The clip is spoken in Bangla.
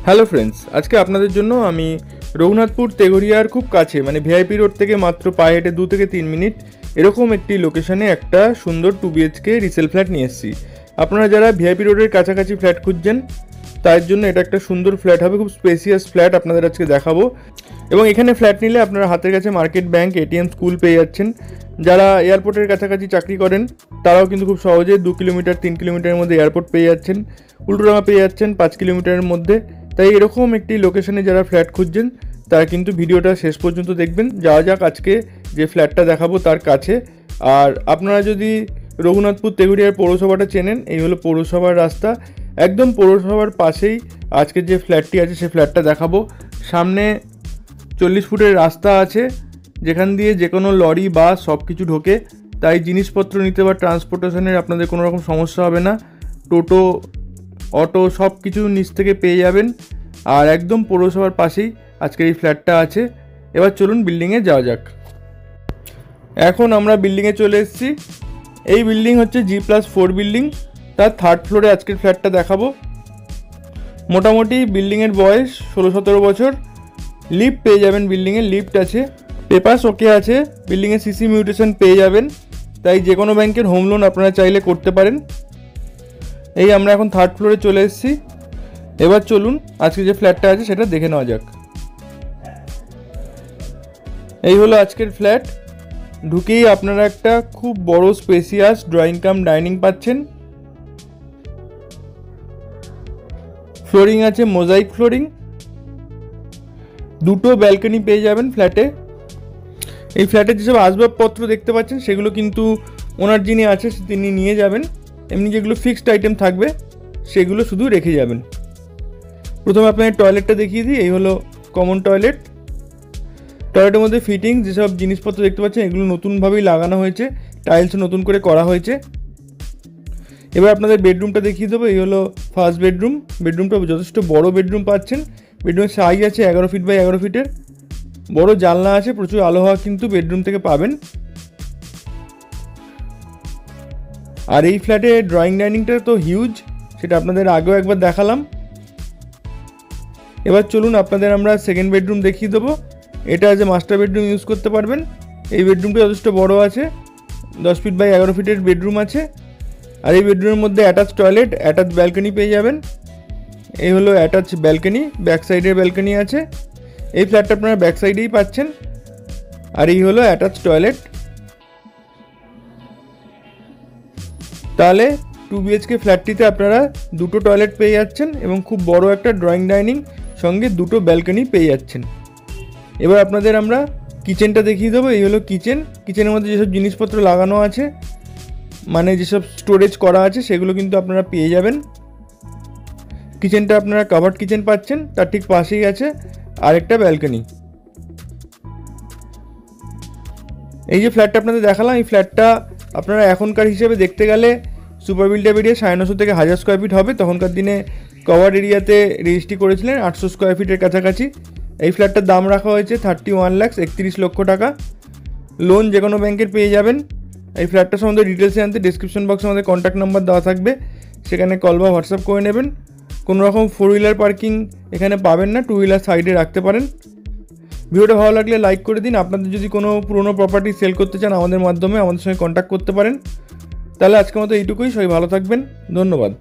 হ্যালো ফ্রেন্ডস, আজকে আপনাদের জন্য আমি রঘুনাথপুর তেঘরিয়ার খুব কাছে মানে ভিআইপি রোড থেকে মাত্র পায়ে হেঁটে 2 থেকে 3 মিনিট এরকম একটি লোকেশনে একটা সুন্দর 2 BHK রিসেল ফ্ল্যাট নিয়ে এসেছি। আপনারা যারা ভিআইপি রোডের কাছাকাছি ফ্ল্যাট খুঁজছেন তার জন্য এটা একটা সুন্দর ফ্ল্যাট হবে, খুব স্পেসিয়াস ফ্ল্যাট আপনাদের আজকে দেখাবো। এবং এখানে ফ্ল্যাট নিলে আপনারা হাতের কাছে মার্কেট, ব্যাংক, এটিএম, স্কুল পেয়ে যাচ্ছেন। যারা এয়ারপোর্টের কাছাকাছি চাকরি করেন তারাও কিন্তু খুব সহজে 2 কিলোমিটার 3 কিলোমিটারের মধ্যে এয়ারপোর্ট পেয়ে যাচ্ছেন, উল্টোডাঙা পেয়ে যাচ্ছেন 5 কিলোমিটারের মধ্যে। তাই এরকম একটি লোকেশনে যারা ফ্ল্যাট খুঁজছেন তারা কিন্তু ভিডিওটা শেষ পর্যন্ত দেখবেন। যাওয়া যাক আজকে যে ফ্ল্যাটটা দেখাবো তার কাছে। আর আপনারা যদি রঘুনাথপুর তেঘরিয়ার পৌরসভাটা চেনেন, এই হলো পৌরসভার রাস্তা, একদম পৌরসভার পাশেই আজকে যে ফ্ল্যাটটি আছে সেই ফ্ল্যাটটা দেখাবো। সামনে 40 ফুটের রাস্তা আছে যেখান দিয়ে যে কোনো লরি, বাস সব কিছু ঢোকে, তাই জিনিসপত্র নিতে বা ট্রান্সপোর্টেশনের আপনাদের কোনো রকম সমস্যা হবে না। টোটো, অটো সব কিছু নিচ থেকে পেয়ে যাবেন। আর একদম পৌরসভার পাশেই আজকের এই ফ্ল্যাটটা আছে। এবার চলুন বিল্ডিংয়ে যাওয়া যাক। এখন আমরা বিল্ডিংয়ে চলে এসেছি। এই বিল্ডিং হচ্ছে G+4 বিল্ডিং, তার 3rd ফ্লোরে আজকের ফ্ল্যাটটা দেখাবো। মোটামুটি বিল্ডিংয়ের বয়স 16-17 বছর। লিফট পেয়ে যাবেন, বিল্ডিংয়ে লিফট আছে, পেপারস ওকে আছে, বিল্ডিংয়ে সিসি মিউটেশন পেয়ে যাবেন। তাই যে কোনো ব্যাংকের হোম লোন আপনারা চাইলে করতে পারেন। এই আমরা এখন 3rd ফ্লোরে চলে এসেছি। এবার চলুন আজকে যে ফ্ল্যাটটা আছে সেটা দেখে নেওয়া যাক। এই হলো আজকের ফ্ল্যাট। ঢুকেই আপনারা একটা খুব বড় স্পেসিয়াস ড্রয়িং কাম ডাইনিং পাচ্ছেন। ফ্লোরিং আছে মোজাইক ফ্লোরিং, 2টো ব্যালকনি পেয়ে যাবেন ফ্ল্যাটে। এই ফ্ল্যাটে যেসব আসবাবপত্র দেখতে পাচ্ছেন সেগুলো কিন্তু ওনার যিনি আছে তিনি নিয়ে যাবেন। এমনি যেগুলো ফিক্সড আইটেম থাকবে সেগুলো শুধু রেখে যাবেন। প্রথমে আপনাদের টয়লেটটা দেখিয়ে দিই। এই হলো কমন টয়লেট। টয়লেটের মধ্যে ফিটিং যেসব জিনিসপত্র দেখতে পাচ্ছেন এগুলো নতুনভাবেই লাগানো হয়েছে, টাইলস নতুন করে করা হয়েছে। এবার আপনাদের বেডরুমটা দেখিয়ে দেবো। এই হলো ফার্স্ট বেডরুম। বেডরুমটা যথেষ্ট বড় বেডরুম পাচ্ছেন। বেডরুমের সাইজ আছে 11 ফিট বাই 11 ফিটের। বড় জানলা আছে, প্রচুর আলো হাওয়া কিন্তু বেডরুম থেকে পাবেন। আর এই ফ্ল্যাটে ড্রয়িং ডাইনিংটা তো হিউজ, সেটা আপনাদের আগেও একবার দেখালাম। এবার চলুন আপনাদের আমরা সেকেন্ড বেডরুম দেখিয়ে দেবো। এটা যে মাস্টার বেডরুম ইউজ করতে পারবেন। এই বেডরুমটা যথেষ্ট বড় আছে, 10 ফিট বাই 11 ফিটের বেডরুম আছে। আর এই বেডরুমের মধ্যে অ্যাটাচ টয়লেট, অ্যাটাচ ব্যালকনি পেয়ে যাবেন। এই হলো অ্যাটাচ ব্যালকনি, ব্যাক সাইডের ব্যালকনি আছে। এই ফ্ল্যাটটা আপনারা ব্যাক সাইডেই পাচ্ছেন। আর এই হলো অ্যাটাচ টয়লেট। তাহলে 2 BHK ফ্ল্যাটটিতে আপনারা 2টো টয়লেট পেয়ে যাচ্ছেন এবং খুব বড় একটা ড্রয়িং ডাইনিং, সঙ্গে 2টো ব্যালকনি পেয়ে যাচ্ছেন। এবার আপনাদের আমরা কিচেনটা দেখিয়ে দেবো। এই হলো কিচেন। কিচেনের মধ্যে যেসব জিনিসপত্র লাগানো আছে, মানে যেসব স্টোরেজ করা আছে সেগুলো কিন্তু আপনারা পেয়ে যাবেন। কিচেনটা আপনারা কাভার্ড কিচেন পাচ্ছেন, তার ঠিক পাশেই আছে আরেকটা ব্যালকনি। এই যে ফ্ল্যাটটা আপনাদের দেখালাম, এই ফ্ল্যাটটা আপনারা এখনকার হিসেবে দেখতে গেলে সুপার বিল্ডার এরিয়া 950 থেকে 1000 স্কোয়ার ফিট হবে। তখনকার দিনে কভার্ড এরিয়াতে রেজিস্ট্রি করেছিলেন 800 স্কোয়ার ফিটের কাছাকাছি। এই ফ্ল্যাটটার দাম রাখা হয়েছে 31 লাখ 31 লক্ষ টাকা। লোন যে কোনো ব্যাংকের পেয়ে যাবেন। এই ফ্ল্যাটটা সম্বন্ধে ডিটেলস জানতে ডিসক্রিপশন বক্সে আমাদের কন্ট্যাক্ট নাম্বার দেওয়া থাকবে, সেখানে কল বা হোয়াটসঅ্যাপ করে নেবেন। কোনো রকম 4 হুইলার পার্কিং এখানে পাবেন না, 2 হুইলার সাইডে রাখতে পারেন। ভিডিওটা ভালো লাগলে লাইক করে দিন। আপনাদের যদি কোনো পুরনো প্রপার্টি সেল করতে চান আমাদের মাধ্যমে আমাদের সঙ্গে কন্ট্যাক্ট করতে পারেন। তাহলে আজকের মতো এইটুকুই। সবাই ভালো থাকবেন, ধন্যবাদ।